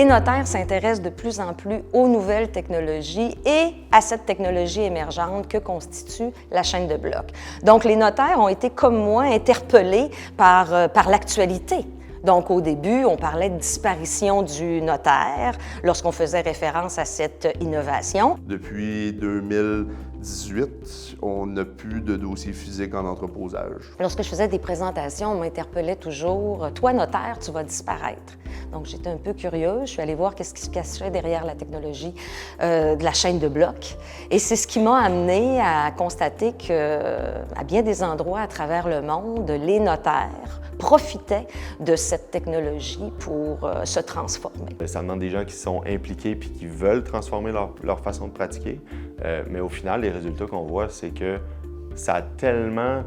Les notaires s'intéressent de plus en plus aux nouvelles technologies et à cette technologie émergente que constitue la chaîne de blocs. Donc, les notaires ont été, comme moi, interpellés par l'actualité. Donc, au début, on parlait de disparition du notaire lorsqu'on faisait référence à cette innovation. Depuis 2018, on n'a plus de dossier physique en entreposage. Lorsque je faisais des présentations, on m'interpellait toujours « Toi, notaire, tu vas disparaître ». Donc, j'étais un peu curieuse. Je suis allée voir qu'est-ce qui se cachait derrière la technologie de la chaîne de blocs. Et c'est ce qui m'a amenée à constater qu'à bien des endroits à travers le monde, les notaires profitaient de cette technologie pour se transformer. Ça demande des gens qui sont impliqués puis qui veulent transformer leur façon de pratiquer. Mais au final, les résultats qu'on voit, c'est que ça a tellement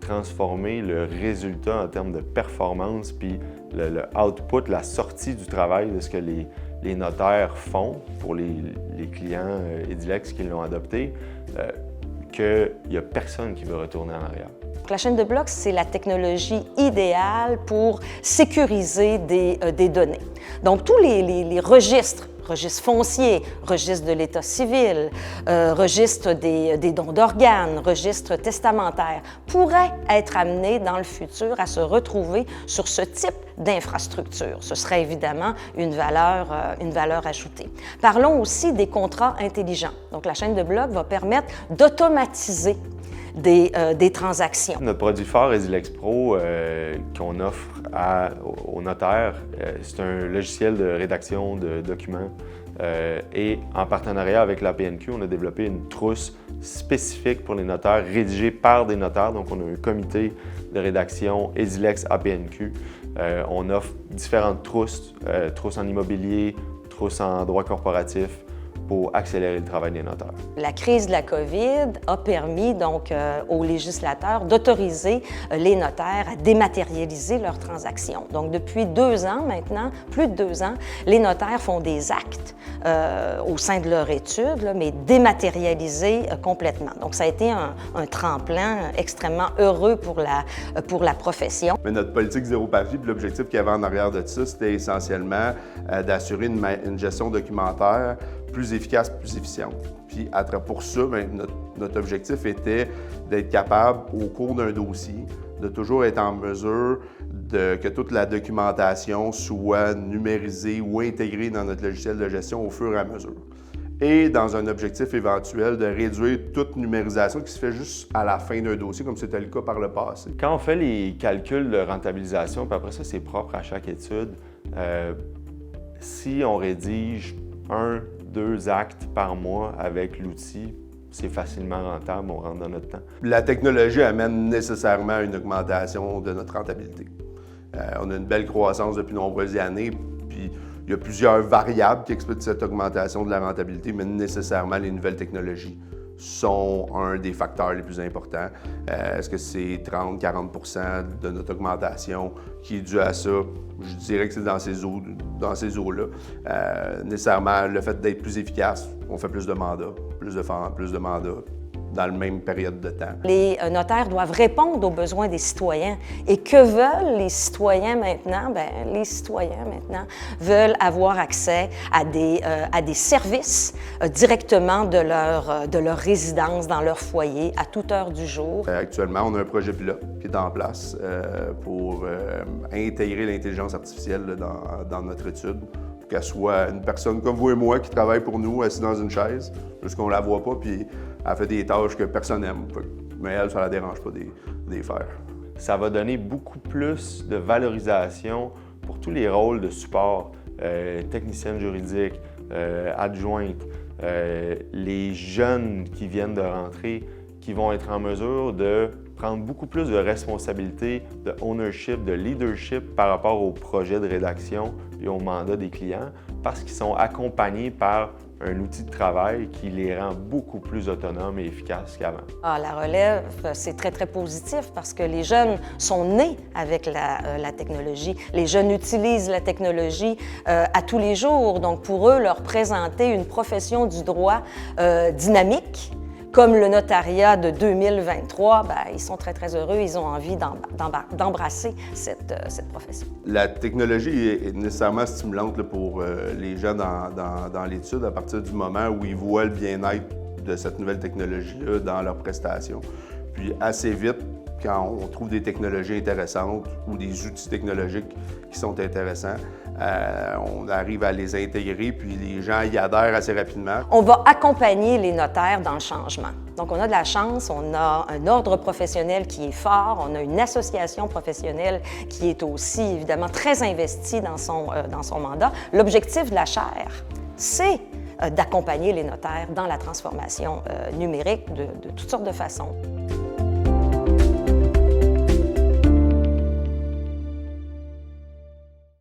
transformé le résultat en termes de performance puis le output, la sortie du travail de ce que les notaires font pour les clients Edilex qui l'ont adopté, qu'il n'y a personne qui veut retourner en arrière. La chaîne de blocs, c'est la technologie idéale pour sécuriser des données. Donc, tous les registres fonciers, registre de l'état civil, registre des dons d'organes, registre testamentaire, pourraient être amenés dans le futur à se retrouver sur ce type d'infrastructure. Ce serait évidemment une valeur ajoutée. Parlons aussi des contrats intelligents. Donc, la chaîne de blocs va permettre d'automatiser des transactions. Notre produit phare, Edilex Pro, qu'on offre aux notaires, c'est un logiciel de rédaction de documents et en partenariat avec l'APNQ, on a développé une trousse spécifique pour les notaires, rédigée par des notaires. Donc, on a un comité de rédaction Edilex APNQ. On offre différentes trousses, trousses en immobilier, trousses en droit corporatif, pour accélérer le travail des notaires. La crise de la COVID a permis donc aux législateurs d'autoriser les notaires à dématérialiser leurs transactions. Donc depuis 2 ans maintenant, plus de 2 ans, les notaires font des actes au sein de leur étude, là, mais dématérialisés complètement. Donc ça a été un tremplin extrêmement heureux pour la profession. Mais notre politique zéro papier, puis l'objectif qu'il y avait en arrière de ça, c'était essentiellement d'assurer une gestion documentaire plus efficace, plus efficiente. Puis pour ça, notre objectif était d'être capable, au cours d'un dossier, de toujours être en mesure que toute la documentation soit numérisée ou intégrée dans notre logiciel de gestion au fur et à mesure. Et dans un objectif éventuel de réduire toute numérisation qui se fait juste à la fin d'un dossier, comme c'était le cas par le passé. Quand on fait les calculs de rentabilisation, puis après ça, c'est propre à chaque étude, si on rédige 1-2 actes par mois avec l'outil, c'est facilement rentable, on rentre dans notre temps. La technologie amène nécessairement une augmentation de notre rentabilité. On a une belle croissance depuis de nombreuses années, puis il y a plusieurs variables qui expliquent cette augmentation de la rentabilité, mais nécessairement les nouvelles technologies sont un des facteurs les plus importants. Est-ce que c'est 30-40% de notre augmentation qui est due à ça? Je dirais que c'est dans ces eaux-là. Nécessairement, le fait d'être plus efficace, on fait plus de mandats, plus de mandats dans la même période de temps. Les notaires doivent répondre aux besoins des citoyens. Et que veulent les citoyens maintenant? Bien, les citoyens maintenant veulent avoir accès à des services directement de leur résidence, dans leur foyer, à toute heure du jour. Actuellement, on a un projet pilote qui est en place pour intégrer l'intelligence artificielle dans notre étude. Qu'elle soit une personne comme vous et moi qui travaille pour nous, assise dans une chaise, parce qu'on la voit pas, puis elle fait des tâches que personne n'aime. Mais elle, ça la dérange pas de les faire. Ça va donner beaucoup plus de valorisation pour tous les rôles de support, technicienne juridique, adjointe, les jeunes qui viennent de rentrer, qui vont être en mesure de prendre beaucoup plus de responsabilités, de ownership, de leadership par rapport au projet de rédaction et au mandat des clients, parce qu'ils sont accompagnés par un outil de travail qui les rend beaucoup plus autonomes et efficaces qu'avant. La relève, c'est très, très positif parce que les jeunes sont nés avec la technologie. Les jeunes utilisent la technologie à tous les jours. Donc, pour eux, leur présenter une profession du droit dynamique, comme le notariat de 2023, ben, ils sont très, très heureux, ils ont envie d'embrasser cette profession. La technologie est nécessairement stimulante là, pour les gens dans l'étude à partir du moment où ils voient le bien-être de cette nouvelle technologie-là dans leurs prestations. Puis assez vite, quand on trouve des technologies intéressantes ou des outils technologiques qui sont intéressants, on arrive à les intégrer, puis les gens y adhèrent assez rapidement. On va accompagner les notaires dans le changement. Donc, on a de la chance, on a un ordre professionnel qui est fort, on a une association professionnelle qui est aussi, évidemment, très investie dans son mandat. L'objectif de la chaire, c'est d'accompagner les notaires dans la transformation numérique de toutes sortes de façons.